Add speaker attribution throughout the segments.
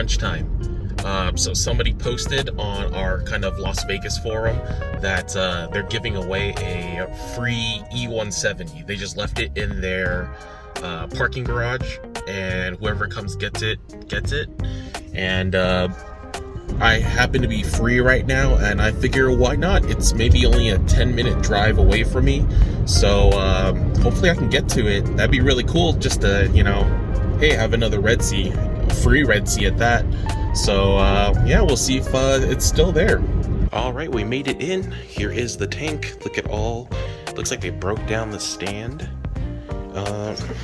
Speaker 1: crunch time. So somebody posted on our kind of Las Vegas forum that they're giving away a free E170. They just left it in their parking garage, and whoever comes gets it. And I happen to be free right now, and I figure why not? It's maybe only a 10-minute drive away from me, so hopefully I can get to it. That'd be really cool, just to, you know, hey, have another Red Sea, free Red Sea at that. So yeah, we'll see if it's still there. All right, we made it in. Here is the tank. Look at all, looks like they broke down the stand.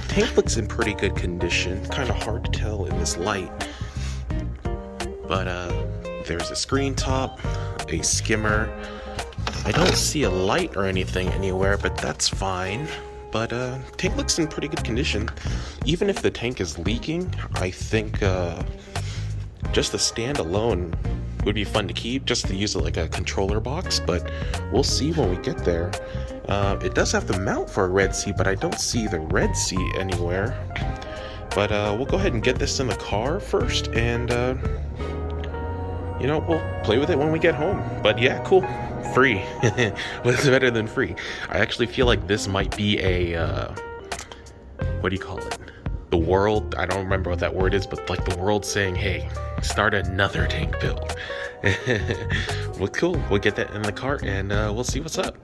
Speaker 1: Tank looks in pretty good condition. Kind of hard to tell in this light, but there's a screen top, a skimmer. I don't see a light or anything anywhere, but that's fine. But tank looks in pretty good condition. Even if the tank is leaking, I think just the stand alone would be fun to keep, just to use it like a controller box, but we'll see when we get there. It does have the mount for a Red Sea, but I don't see the Red Sea anywhere. But we'll go ahead and get this in the car first, and you know, we'll play with it when we get home. But yeah, cool. Free. What's better than free? I actually feel like this might be a, what do you call it? The world, I don't remember what that word is, but like the world saying, hey, start another tank build. Well, cool. We'll get that in the cart, and we'll see what's up.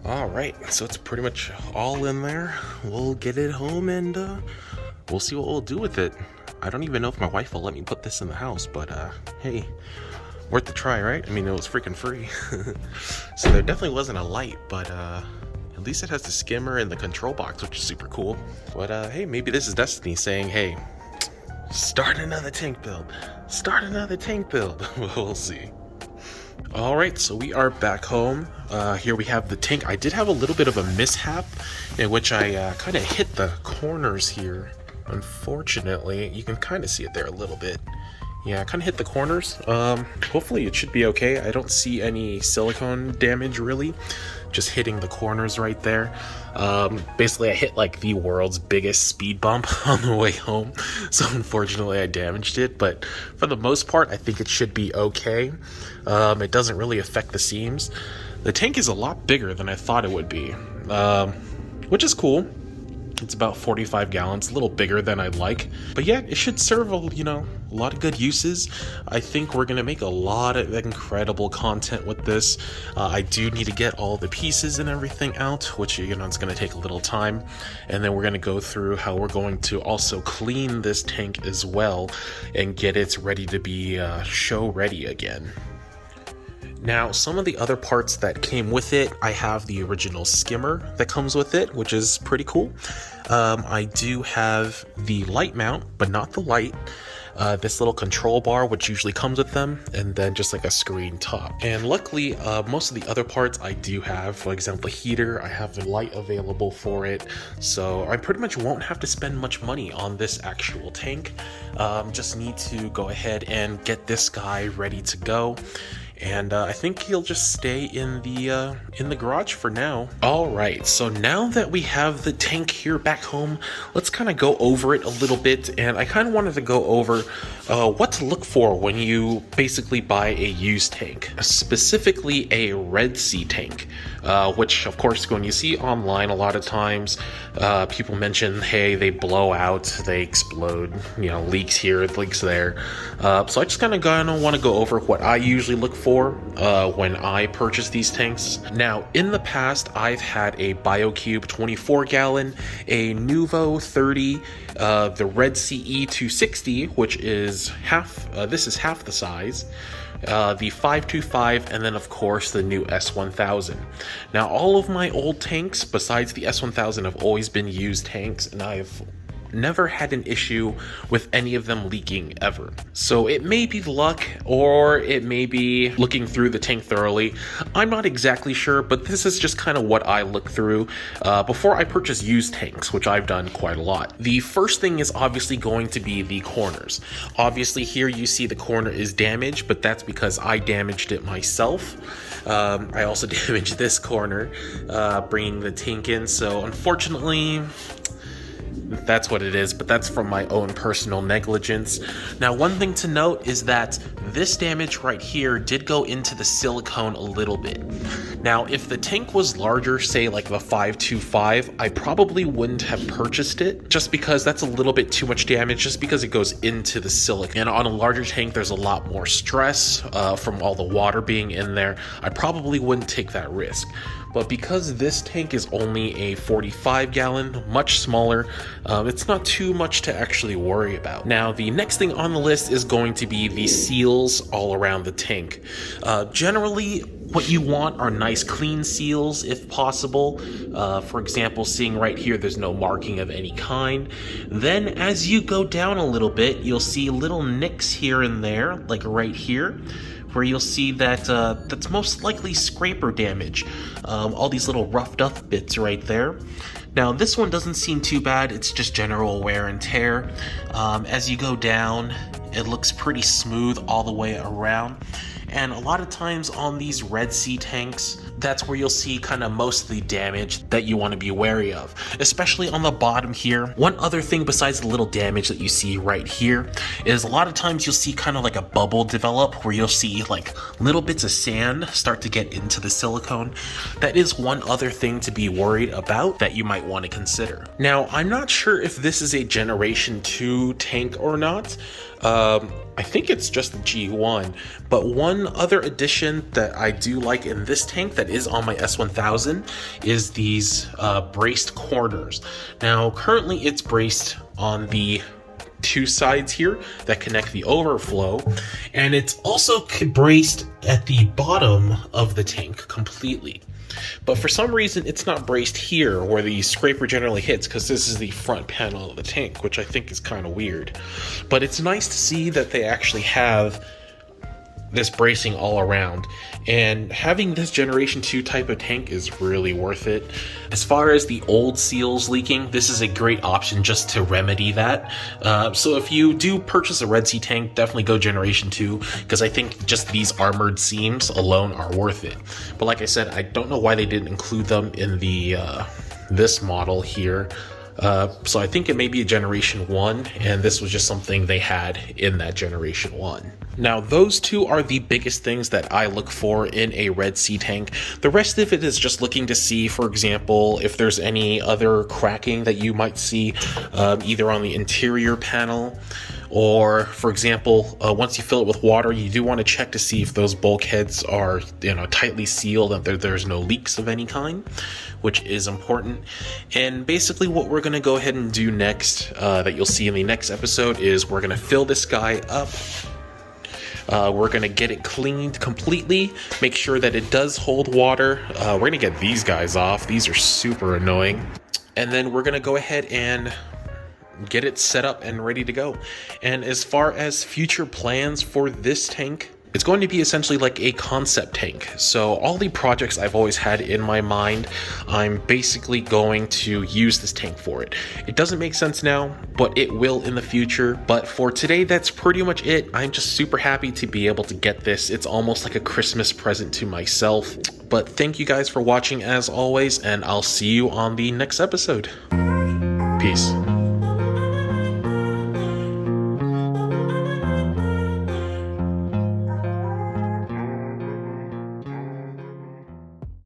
Speaker 1: Alright, so it's pretty much all in there. We'll get it home, and we'll see what we'll do with it. I don't even know if my wife will let me put this in the house, but hey, worth the try, right? I mean, it was freaking free. So there definitely wasn't a light, but at least it has the skimmer and the control box, which is super cool. But hey, maybe this is destiny saying, hey, start another tank build. Start another tank build. We'll see. All right, so we are back home. Here we have the tank. I did have a little bit of a mishap in which I kind of hit the corners here. Unfortunately, you can kind of see it there a little bit. Yeah, I kind of hit the corners. Hopefully it should be okay. I don't see any silicone damage really, just hitting the corners right there. Basically I hit like the world's biggest speed bump on the way home, so unfortunately I damaged it, but for the most part I think it should be okay. It doesn't really affect the seams. The tank is a lot bigger than I thought it would be, which is cool. It's about 45 gallons, a little bigger than I'd like. But yeah, it should serve, you know, a lot of good uses. I think we're going to make a lot of incredible content with this. I do need to get all the pieces and everything out, which, you know, it's going to take a little time. And then we're going to go through how we're going to also clean this tank as well and get it ready to be show ready again. Now, some of the other parts that came with it, I have the original skimmer that comes with it, which is pretty cool. I do have the light mount, but not the light. This little control bar, which usually comes with them, and then just like a screen top. And luckily, most of the other parts I do have. For example, the heater, I have the light available for it. So I pretty much won't have to spend much money on this actual tank. Just need to go ahead and get this guy ready to go. And I think he'll just stay in the garage for now. All right, so now that we have the tank here back home, let's kind of go over it a little bit. And I kind of wanted to go over what to look for when you basically buy a used tank, specifically a Red Sea tank, which of course when you see online a lot of times, people mention, hey, they blow out, they explode, you know, leaks here, leaks there. So I just kind of want to go over what I usually look for when I purchase these tanks. Now, in the past, I've had a BioCube 24 gallon, a Nuvo 30, the Red Sea E260, which is half, this is half the size, the 525, and then of course the new S1000. Now, all of my old tanks, besides the S1000, have always been used tanks, and I've never had an issue with any of them leaking ever. So it may be luck, or it may be looking through the tank thoroughly. I'm not exactly sure, but this is just kind of what I look through before I purchase used tanks, which I've done quite a lot. The first thing is obviously going to be the corners. Obviously here you see the corner is damaged, but that's because I damaged it myself. I also damaged this corner, bringing the tank in, so unfortunately, that's what it is, but that's from my own personal negligence. Now, one thing to note is that this damage right here did go into the silicone a little bit. Now, if the tank was larger, say like the 525, I probably wouldn't have purchased it, just because that's a little bit too much damage, just because it goes into the silicone. And on a larger tank, there's a lot more stress from all the water being in there. I probably wouldn't take that risk. But because this tank is only a 45 gallon, much smaller, it's not too much to actually worry about. Now, the next thing on the list is going to be the seals all around the tank. Generally, what you want are nice clean seals if possible. For example, seeing right here, there's no marking of any kind. Then as you go down a little bit, you'll see little nicks here and there, like right here, where you'll see that that's most likely scraper damage. All these little roughed up bits right there. Now this one doesn't seem too bad, it's just general wear and tear. As you go down, it looks pretty smooth all the way around. And a lot of times on these Red Sea tanks, that's where you'll see kind of most of the damage that you want to be wary of, especially on the bottom here. One other thing besides the little damage that you see right here is a lot of times you'll see kind of like a bubble develop where you'll see like little bits of sand start to get into the silicone. That is one other thing to be worried about that you might want to consider. Now, I'm not sure if this is a Generation 2 tank or not. I think it's just the G1, but one other addition that I do like in this tank that is on my S1000 is these braced corners. Now, currently it's braced on the two sides here that connect the overflow, and it's also braced at the bottom of the tank completely. But for some reason, it's not braced here where the scraper generally hits, because this is the front panel of the tank, which I think is kind of weird. But it's nice to see that they actually have this bracing all around, and having this Generation 2 type of tank is really worth it. As far as the old seals leaking, this is a great option just to remedy that. So if you do purchase a Red Sea tank, definitely go Generation 2, because I think just these armored seams alone are worth it. But like I said, I don't know why they didn't include them in the this model here. So I think it may be a Generation 1, and this was just something they had in that Generation 1. Now, those two are the biggest things that I look for in a Red Sea tank. The rest of it is just looking to see, for example, if there's any other cracking that you might see, either on the interior panel, or, for example, once you fill it with water, you do want to check to see if those bulkheads are, tightly sealed, that there's no leaks of any kind, which is important. And basically what we're going to go ahead and do next, that you'll see in the next episode, is we're going to fill this guy up. We're going to get it cleaned completely, make sure that it does hold water. We're going to get these guys off. These are super annoying. And then we're going to go ahead and get it set up and ready to go. And as far as future plans for this tank, it's going to be essentially like a concept tank. So all the projects I've always had in my mind, I'm basically going to use this tank for it. It doesn't make sense now, but it will in the future. But for today, that's pretty much it. I'm just super happy to be able to get this. It's almost like a Christmas present to myself. But thank you guys for watching as always, and I'll see you on the next episode. Peace.